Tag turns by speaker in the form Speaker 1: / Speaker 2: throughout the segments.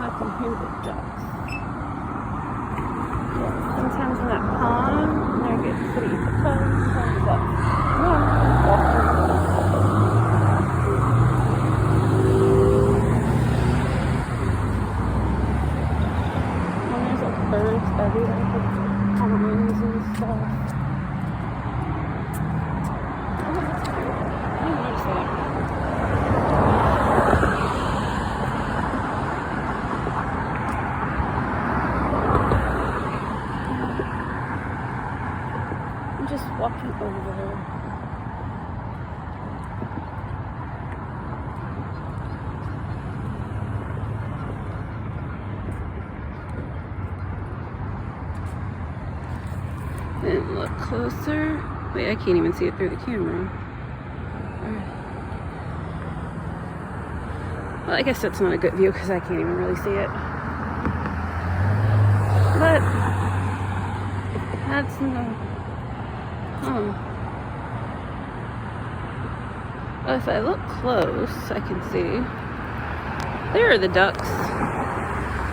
Speaker 1: I can hear the ducks. Yeah, sometimes in that pond, there gets pretty close. Sometimes ducks. No, I'm walking. And there's like birds everywhere, like ponds and stuff. Oh, that's weird. I didn't notice that. Just walking over. And look closer. Wait, I can't even see it through the camera. Well, I guess that's not a good view because I can't even really see it. But that's no. Well, if I look close, I can see. There are the ducks.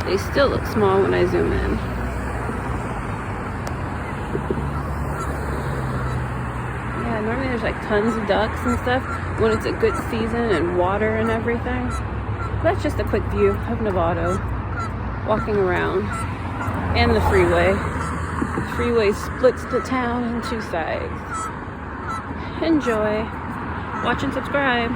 Speaker 1: They still look small when I zoom in. Yeah, normally there's like tons of ducks and stuff when it's a good season and water and everything. That's just a quick view of Novato, walking around, and the freeway. The freeway splits the town in two sides. Enjoy. Watch and subscribe.